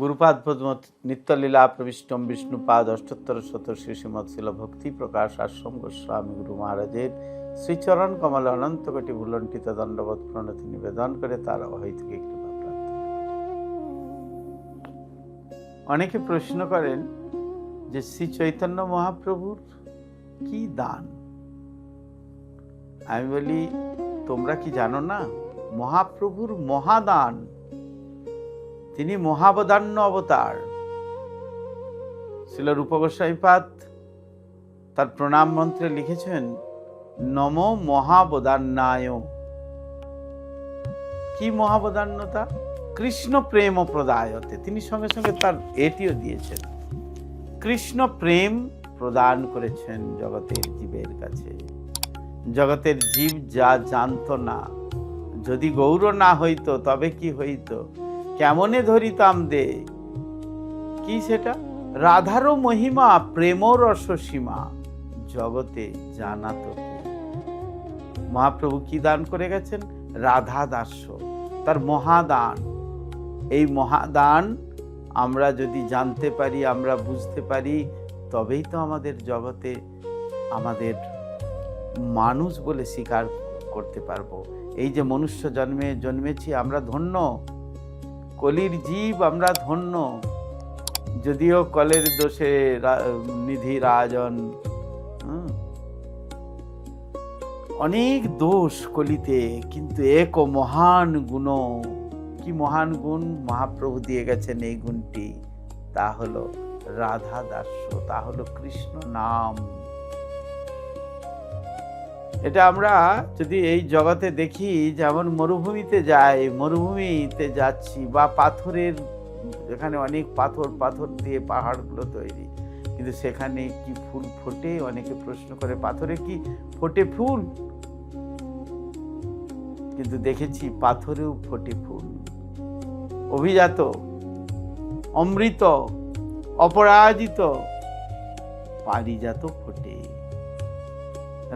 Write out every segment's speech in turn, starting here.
গুরুপাদ পদ্ম নিত্যলীলা প্রবিষ্টম বিষ্ণুপাদ অষ্টোত্তর শত শ্রীমৎশীল ভক্তি প্রকাশ আশ্রম গোস্বামী গুরু মহারাজের শ্রীচরণ কমলে অনন্ত কোটি ভুলণ্ঠিত দণ্ডবত প্রণতি নিবেদন করে তার অহৈতুকী কৃপা প্রার্থনা করি। অনেকে প্রশ্ন করেন যে শ্রী চৈতন্য মহাপ্রভুর কি দান। আমি বলি, তোমরা কি জানো না মহাপ্রভুর মহাদান? তিনি মহাবদান্য অবতার। শ্রীল রূপ গোস্বামীপাদ তার প্রণাম মন্ত্রে লিখেছেন, নম মহাবদান্যায়। কি মহাবদান্যতা? কৃষ্ণ প্রেম প্রদায়তে। তিনি সঙ্গে সঙ্গে তার এটিও দিয়েছেন, কৃষ্ণ প্রেম প্রদান করেছেন জগতের জীবের কাছে। জগতের জীব যা জানত না, যদি গৌর না হইতো তবে কি হইতো, কেমনে ধরিতাম দে, কি সেটা? রাধারও মহিমা প্রেম রস সীমা, জগতে জানাতো কে। মহাপ্রভু কি দান করে গেছেন? রাধা দাস্য, তার মহাদান। এই মহাদান আমরা যদি জানতে পারি, আমরা বুঝতে পারি, তবেই তো আমাদের জগতে আমাদের মানুষ বলে স্বীকার করতে পারবো। এই যে মনুষ্য জন্মে জন্মেছি আমরা ধন্য, কলির জীব আমরা ধন্য। যদিও কলের দোষে নিধি রাজন, অনেক দোষ কলিতে, কিন্তু এক মহান গুণ। কি মহান গুণ মহাপ্রভু দিয়ে গেছেন? এই গুণটি, তা হলো রাধা দাস্য, তা হলো কৃষ্ণ নাম। এটা আমরা যদি এই জগতে দেখি, যেমন মরুভূমিতে যাই, মরুভূমিতে যাচ্ছি, বা পাথরের, এখানে অনেক পাথর দিয়ে পাহাড়গুলো তৈরি, কিন্তু সেখানে কি ফুল ফোটে? অনেকে প্রশ্ন করে, পাথরে কি ফোটে ফুল? কিন্তু দেখেছি পাথরেও ফোটে ফুল। অভিজাত, অমৃত, অপরাজিত পারিজাত ফোটে।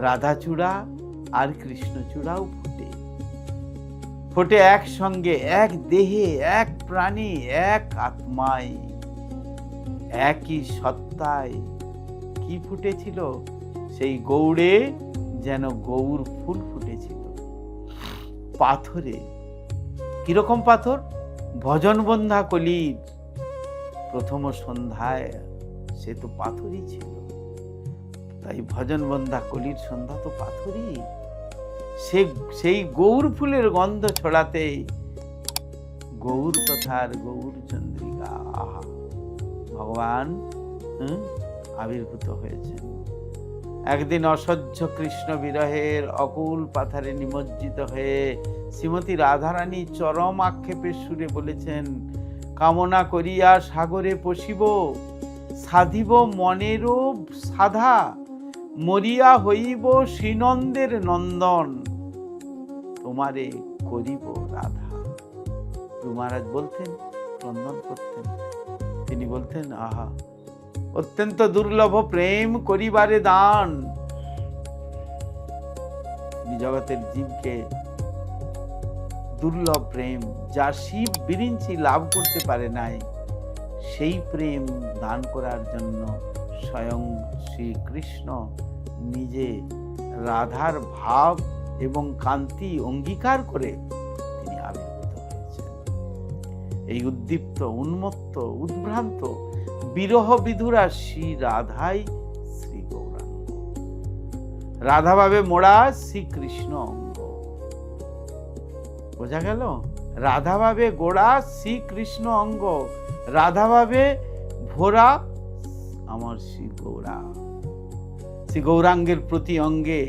রাধাচূড়া আর কৃষ্ণচূড়াও ফোটে। ফোটে একসঙ্গে, এক দেহে, এক প্রাণী, এক আত্মায়, একই সত্তায়। কি ফুটেছিল? সেই গৌড়ে যেন গৌর ফুল ফুটেছিল। পাথরে, কিরকম পাথর? ভজন বন্ধা কলির প্রথম সন্ধ্যায় সে তো পাথরই ছিল। তাই ভজন বন্ধা কলির সন্ধ্যা তো পাথরই। সেই গৌর ফুলের গন্ধ ছড়াতে গৌর কথার গৌর চন্দ্রিকা, আহা, ভগবান আবির্ভূত হয়েছেন। একদিন অসহ্য কৃষ্ণ বিরহের অকুল পাথারে নিমজ্জিত হয়ে শ্রীমতী রাধারানী চরম আক্ষেপের সুরে বলেছেন, কামনা করিয়া সাগরে পশিব, সাধিব মনেরও সাধা, মরিয়া হইব শ্রীনন্দের নন্দন, তোমারে করিব রাধা। মহারাজ বলতেন, নন্দন করতেন, তিনি বলতেন, আহা, অত্যন্ত দুর্লভ প্রেম করিবারে দান। জগতের জীবকে দুর্লভ প্রেম, যা শিব বিরিঞ্চি লাভ করতে পারে নাই, সেই প্রেম দান করার জন্য স্বয়ং শ্রীকৃষ্ণ নিজে রাধার ভাব এবং কান্তি অঙ্গীকার করে তিনি আবির্ভূত হয়েছেন। এই উদ্দীপ্ত, উন্মত্ত, উদ্ভ্রান্ত, বিরহ বিধুরা শ্রী রাধাই শ্রী গৌরাঙ্গ। রাধাভাবে মোড়া শ্রীকৃষ্ণ অঙ্গ। বোঝা গেল? রাধাভাবে গোড়া শ্রীকৃষ্ণ অঙ্গ, রাধাভাবে ভোরা আমার শ্রী গৌরা। শ্রী গৌরাঙ্গের প্রতি অঙ্গে,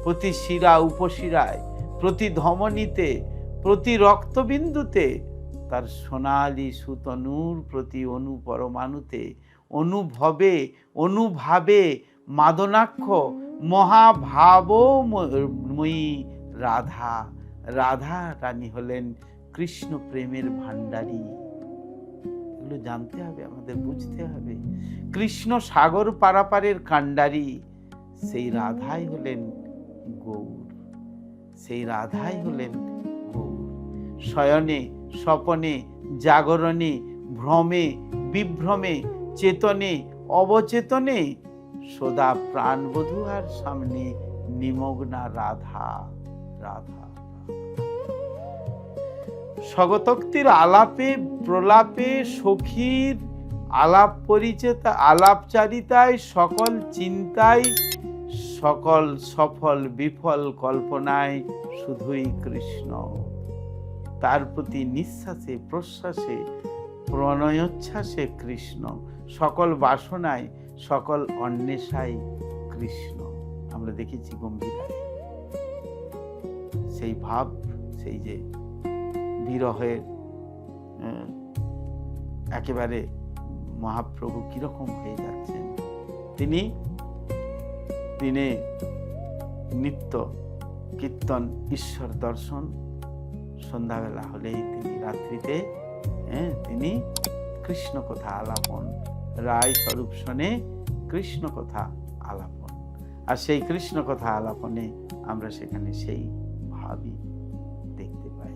প্রতি শিরা উপশিরায়, প্রতি ধমনীতে, প্রতি রক্তবিন্দুতে, তার সোনালী সুতনুর প্রতি অনুপরমাণুতে, অনুভবে, অনুভাবে মাদনাক্ষ মহাভাবময়ী রাধা। রাধা রানী হলেন কৃষ্ণ প্রেমের ভাণ্ডারী। এগুলো জানতে হবে, আমাদের বুঝতে হবে। কৃষ্ণ সাগর পারাপারের কাণ্ডারী, সেই রাধাই হলেন গৌর, সেই রাধাই হলেন গৌর। শয়নে, স্বপনে, জাগরণে, ভ্রমে বিভ্রমে চেতনে অবচেতনে সদা প্রাণবধূর সামনে নিমগ্না রাধা রাধা। স্বগতোক্তির আলাপে প্রলাপে সখীর আলাপ পরিচেতা আলাপচারিতায় সকল চিন্তায় সকল সফল বিফল কল্পনায় শুধুই কৃষ্ণ। তার প্রতি নিঃশ্বাসে প্রশ্বাসে প্রণয়োচ্ছ্বাসে কৃষ্ণ, সকল বাসনায় সকল অন্বেষায় কৃষ্ণ। আমরা দেখেছি গম্ভীরায় সেই ভাব, সেই যে বিরহের একেবারে মহাপ্রভু কিরকম হয়ে যাচ্ছেন। তিনি দিনে নিত্য কীর্তন ঈশ্বর দর্শন, সন্ধ্যাবেলা হলেই তিনি রাত্রিতে তিনি কৃষ্ণ কথা আলাপন, রায় স্বরূপ শোনে কৃষ্ণ কথা আলাপন। আর সেই কৃষ্ণ কথা আলাপনে আমরা সেখানে সেই ভাবই দেখতে পাই।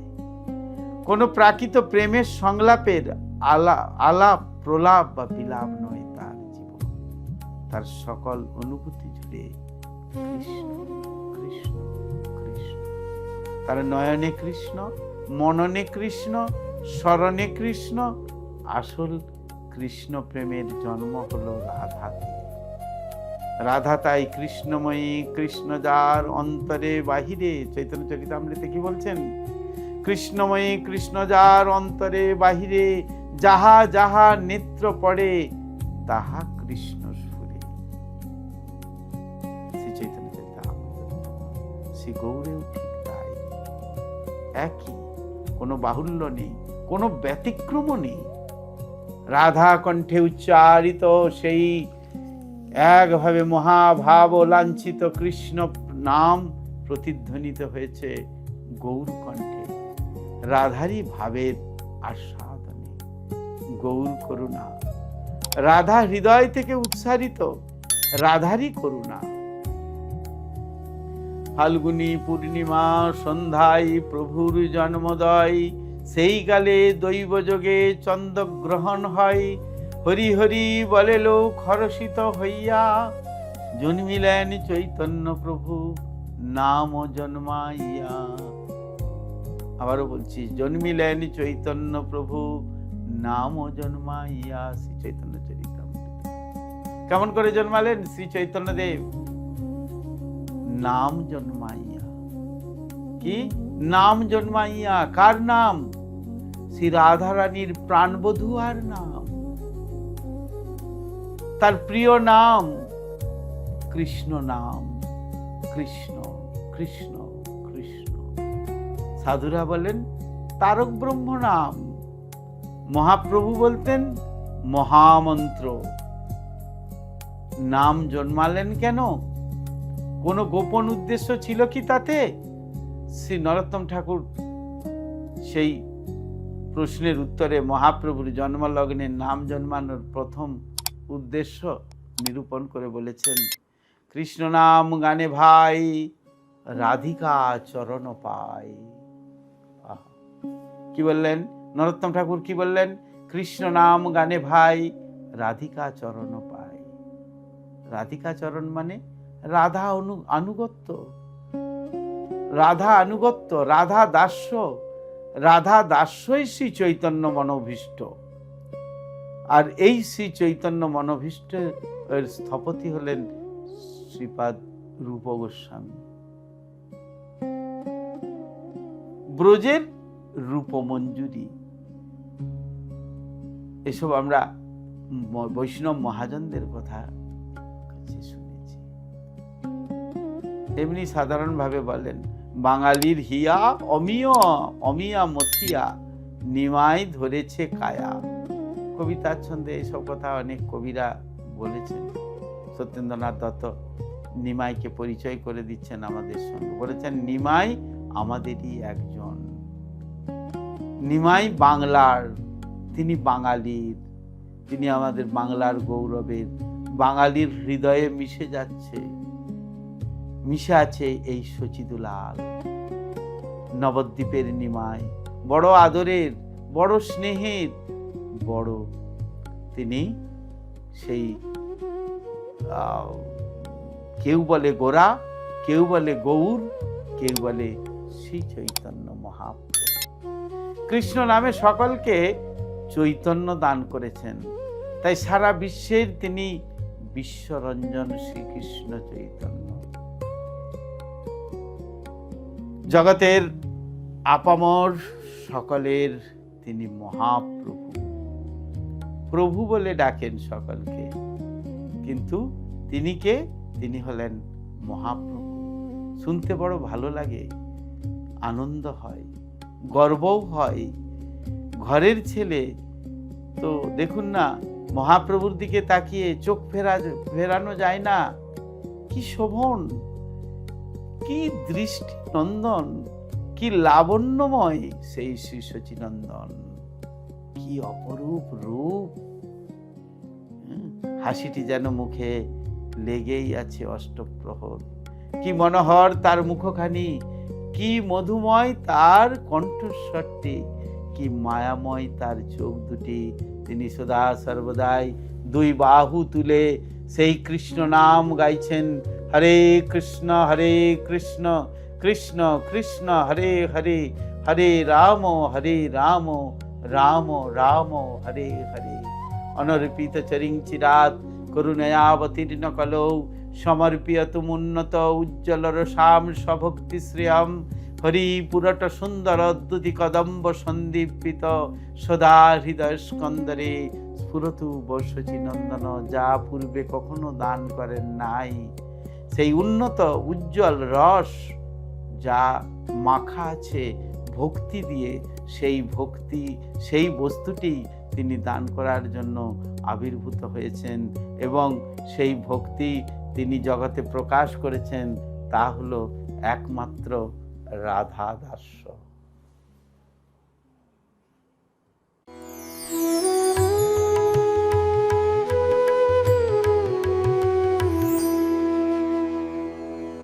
কোন প্রাকৃত প্রেমের সংলাপের আলাপ প্রলাপ বা বিলাপ নয় তার জীবন, তার সকল অনুভূতি জুড়ে কৃষ্ণ কৃষ্ণ কৃষ্ণ। তার নয়নে কৃষ্ণ, মননে কৃষ্ণ, স্মরণে কৃষ্ণ। আসল কৃষ্ণ প্রেমের জন্ম হলো রাধাতে। রাধা তাই কৃষ্ণময়ী, কৃষ্ণ যার অন্তরে বাহিরে। চৈতন্য চরিতামৃতে কি বলছেন? কৃষ্ণময়ী কৃষ্ণ যার অন্তরে বাহিরে, যাহা যাহা নেত্র পড়ে তাহা কৃষ্ণ সুরে। শ্রী চৈতন্য চরিতামৃত, শ্রী গৌরেও ঠিক তাই, একই, কোনো বাহুল্য নেই, কোনো ব্যতিক্রম নেই। রাধা কণ্ঠে উচ্চারিত সেই একভাবে মহাভাব লাঞ্ছিত কৃষ্ণ নাম প্রতিধ্বনিত হয়েছে গৌর কণ্ঠে। রাধারই ভাবের আস্বাদনে, গৌর করুণা। রাধা হৃদয় থেকে উৎসারিত, রাধারই করুণা। ফাল্গুনী পূর্ণিমা সন্ধ্যায় প্রভুর জন্মোদয়, সেই কালে দৈবযোগে চন্দ্রগ্রহণ হয়। হরি হরি বলে লোক হরষিত হইয়া, জন্মিলেন চৈতন্য প্রভু নাম জন্মাইয়া। আবারও বলছি, জন্মিলেন চৈতন্য প্রভু নাম জন্মাইয়া। শ্রী চৈতন্য চরিতামৃত। কেমন করে জন্মালেন শ্রী চৈতন্যদেব? নাম জন্মাইয়া। কি নাম জন্মাইয়া? কার নাম? শ্রী রাধা রানীর প্রাণবধূর নাম, তার প্রিয় নাম কৃষ্ণ নাম। কৃষ্ণ কৃষ্ণ কৃষ্ণ। সাধুরা বলেন তারক ব্রহ্ম নাম। মহাপ্রভু বলতেন মহামন্ত্র। নাম জন্মালেন কেন? কোনো গোপন উদ্দেশ্য ছিল কি তাতে? শ্রী নরোত্তম ঠাকুর সেই প্রশ্নের উত্তরে মহাপ্রভুর জন্মলগ্নে নাম জন্মানোর প্রথম উদ্দেশ্য নিরূপণ করে বলেছেন, কৃষ্ণ নাম গানে ভাই রাধিকা চরণ পাই। কি বললেন নরোত্তম ঠাকুর? কি বললেন? কৃষ্ণ নাম গানে ভাই রাধিকা চরণ পাই। রাধিকা চরণ মানে রাধা আনুগত্য, রাধা আনুগত্য, রাধা দাস্য। রাধা দাস্যই শ্রী চৈতন্য মনোভীষ্ট। আর এই শ্রী চৈতন্য মনোভীষ্টের স্থপতি হলেন শ্রীপাদ রূপ গোস্বামী। ব্রজের রূপমঞ্জুরি, এসব আমরা বৈষ্ণব মহাজনদের কথা শুনেছি। এমনি সাধারণভাবে বলেন, বাঙালির হিয়া অমিয় অমিয়া মথিয়া নিমাই ধরেছে কায়া। কবিতার ছন্দে এইসব কথা অনেক কবিরা বলেছেন। সত্যেন্দ্রনাথ দত্ত নিমাইকে পরিচয় করে দিচ্ছেন আমাদের সঙ্গে, বলেছেন নিমাই আমাদেরই একজন। নিমাই বাংলার, তিনি বাঙালির, তিনি আমাদের বাংলার গৌরবের, বাঙালির হৃদয়ে মিশে যাচ্ছে, মিশে আছে এই সচিদুলাল। নবদ্বীপের নিমাই বড় আদরের, বড় স্নেহের, বড়, তিনি সেই কেউ বলে গোরা, কেউ বলে গৌর, কেউ বলে শ্রী চৈতন্য মহাপ্রভু। কৃষ্ণ নামে সকলকে চৈতন্য দান করেছেন, তাই সারা বিশ্বের তিনি বিশ্বরঞ্জন শ্রীকৃষ্ণ চৈতন্য। জগতের আপামর সকলের তিনি মহাপ্রভু। প্রভু বলে ডাকেন সকলকে, কিন্তু তিনি কে? তিনি হলেন মহাপ্রভু। শুনতে বড় ভালো লাগে, আনন্দ হয়, গর্বও হয়। ঘরের ছেলে তো দেখুন না, মহাপ্রভুর দিকে তাকিয়ে চোখ ফেরানো যায় না। কি শোভন, কি দৃষ্টি নন্দন, কি লাবণ্যময় সেই শ্রী শচীনন্দন, কি অপরূপ রূপ। হাসিটি যেন মুখে লেগেই আছে অষ্টপ্রহর। কি মনোহর তার মুখখানি, কি মধুময় তার কণ্ঠস্বরটি, কি মায়াময় তার চোখ দুটি। তিনি সদা সর্বদাই দুই বাহু তুলে সেই কৃষ্ণ নাম গাইছেন, হরে কৃষ্ণ কৃষ্ণ কৃষ্ণ হরে হরে, হরে রাম রাম রাম হরে হরে। অনর্পিত চরিং চিরাত করুণয়াবতীর্ণ কলৌ, সমর্পিয়তুমুন্নত উজ্জ্বল রসাম স্বভক্তি শ্রিয়ম। হরি পুরট সুন্দর দ্যুতি কদম্ব সন্দীপিত, সদা হৃদয় স্কন্দরে স্ফুরতু বর্ষচি নন্দন। যা পূর্বে কখনো দান করেন নাই, সেই উন্নত উজ্জ্বল রস যা মাখা আছে ভক্তি দিয়ে, সেই ভক্তি, সেই বস্তুটি তিনি দান করার জন্য আবির্ভূত হয়েছেন, এবং সেই ভক্তি তিনি জগতে প্রকাশ করেছেন। তা হলো একমাত্র রাধা দাস্য।